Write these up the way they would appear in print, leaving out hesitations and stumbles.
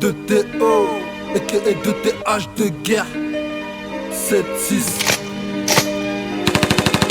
2TO, aka 2TH de guerre 7-6.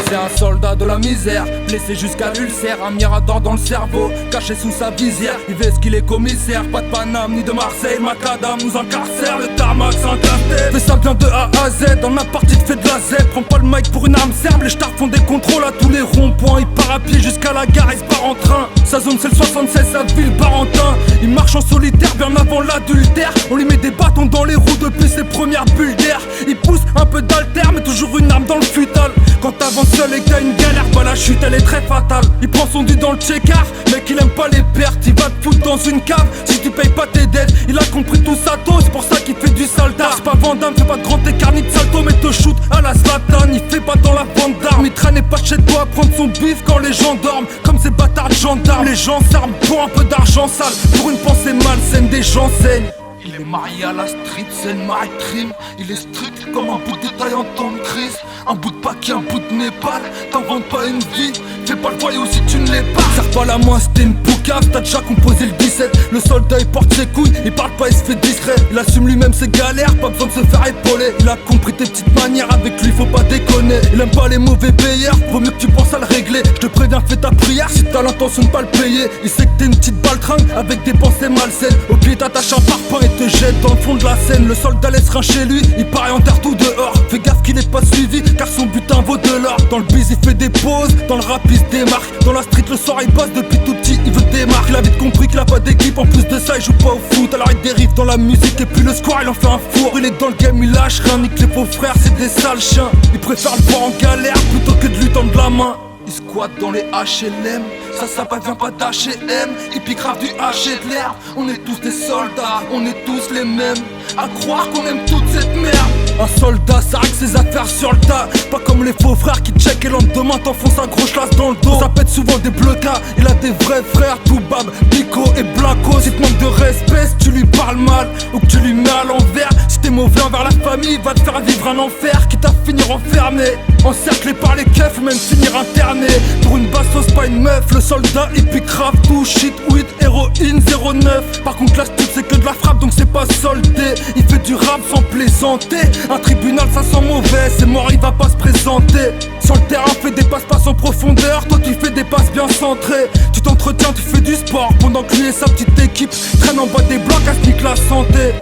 C'est un soldat de la misère, blessé jusqu'à l'ulcère, un mirador dans le cerveau, caché sous sa visière. Il veut ce qu'il est commissaire, pas de Paname ni de Marseille, Macadam nous incarcère, le tarmac s'incarcère. Fais ça bien de A à Z, dans la partie te fait de la Z. Prends pas le mic pour une arme serbe, les stars font des contrôles à tous les ronds-points. Il part à pied jusqu'à la gare, il se part en train. Sa zone c'est le 76, sa ville Barentin. Il marche en solitaire bien avant l'adultère. On lui met des bâtons dans les roues depuis ses premières bulles d'air. Il pousse un peu d'alter mais toujours une arme dans le futal. Quand t'avances seul et que t'as une galère, bah la chute elle est très fatale. Il prend son dû dans le check-art, mec il aime pas les pertes. Il va te foutre dans une cave si tu payes pas tes dettes. Il a compris tout ça tôt, c'est pour ça qu'il fait du saletas. C'est pas Vandame, fais pas de grand écart ni de salto, mais te shoot à la Zlatan. Il fait pas dans la vente d'armes, il traîne pas chez toi prendre son bif quand les gens dorment. Comme ces bâtards de gendarmes, les gens s'arment pour un peu d'argent sale. Pour une pensée malsaine, des gens saignent. Il est marié à la street, c'est le maritime. Il est strict comme un bout de détail en temps de crise. Un bout de Paki, un bout de Népal. T'inventes pas une vie, fais pas le voyou si tu ne l'es pas. Serre pas la main, c'était une poucave, t'as déjà composé le 17. Le soldat il porte ses couilles, il parle pas, il se fait discret. Il assume lui-même ses galères, pas besoin de se faire épauler. Il a compris tes petites manières, avec lui faut pas déconner. Il aime pas les mauvais payeurs, vaut mieux que tu penses à le régler. Je te préviens, fais ta prière si t'as l'intention de pas le payer. Il sait que t'es une petite baltringue avec des pensées malsaines. Au pied t'attache un parpaing et te jette dans le fond de la Seine. Le soldat laisse rien chez lui, il paraît en terre tout dehors. Fais gaffe qu'il est pas suivi, car son butin vaut de l'or. Dans le biz il fait des pauses, dans le rap il se démarque. Dans la street le soir il bosse, depuis tout petit il veut démarquer. Il a vite compris qu'il a pas d'équipe, en plus de ça il joue pas au foot. Alors il dérive dans la musique et puis le square il en fait un four. Il est dans le game, il lâche rien, nique les faux frères, c'est des sales chiens. Il préfère le voir en galère plutôt que de lui tendre la main. Il squatte dans les HLM, ça vient pas d'H&M. Il pique grave du H et de l'herbe. On est tous des soldats, on est tous les mêmes. À croire qu'on aime toute cette merde. Un soldat, ça règle ses affaires sur le tas. Pas comme les faux frères qui check et lendemain t'enfonce un gros chlasse dans le dos. Ça pète souvent des bleucas, il a des vrais frères, Toubab, Pico et Blanco. Si te manque de respect, si tu lui parles mal ou que tu lui mets à l'envers. Si t'es mauvais envers la famille, il va te faire vivre un enfer. Quitte à finir enfermé, encerclé par les keufs ou même finir interné. Pour une bastos, pas une meuf, le soldat il pique grave tout. Shit, weed, héroïne, 09. Par contre l'astuce c'est que de la frappe donc c'est pas soldé. Il fait du rap sans plaisanter. Un tribunal ça sent mauvais, c'est mort il va pas se présenter. Sur le terrain fais des passes en profondeur. Toi tu fais des passes bien centrées. Tu t'entretiens, tu fais du sport. Pendant que lui et sa petite équipe traînent en bas des blocs à se nique la santé.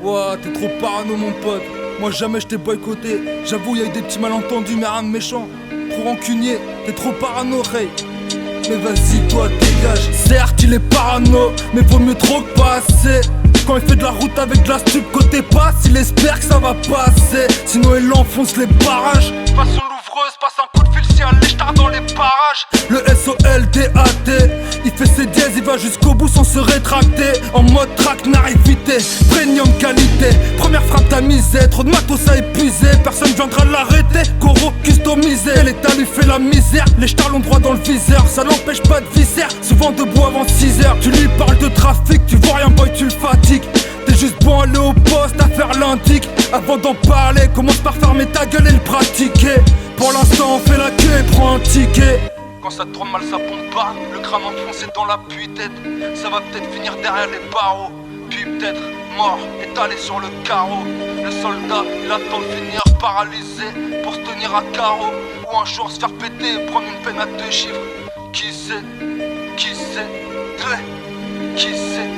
Ouah t'es trop parano mon pote. Moi jamais je t'ai boycotté. J'avoue y'a eu des petits malentendus mais rien de méchant. Trop rancunier, t'es trop parano Ray. Mais vas-y toi dégage. Certes il est parano, mais vaut mieux trop que pas assez. Quand il fait de la route avec de la stup côté passe, il espère que ça va passer. Sinon il enfonce les barrages. Passe une l'ouvreuse, passe un coup de fil si elle les stars dans les parages. Le SOLDAT, il fait ses dièses, il va jusqu'au bout sans se rétracter. En mode traquenarivité, premium qualité. Première frappe tamisée, trop de matos à épuiser. Personne viendra l'arrêter, Coro customisé. L'état lui fait la misère, les stars l'ont droit dans le viseur. Ça n'empêche pas de viscère, souvent debout avant 6h. Tu lui parles de trafic, tu vois rien boy tu le fatigues. T'es juste bon à aller au poste, à faire l'indique. Avant d'en parler, commence par fermer ta gueule et le pratiquer. Pour l'instant on fait la queue et prend un ticket. Quand ça te tourne mal ça pompe pas, le crâne enfoncé dans la tête. Ça va peut-être finir derrière les barreaux, puis peut-être mort, étalé sur le carreau. Le soldat, il attend de finir paralysé pour se tenir à carreau. Ou un jour se faire péter et prendre une peine à 2 chiffres. Qui sait, qui sait, qui sait.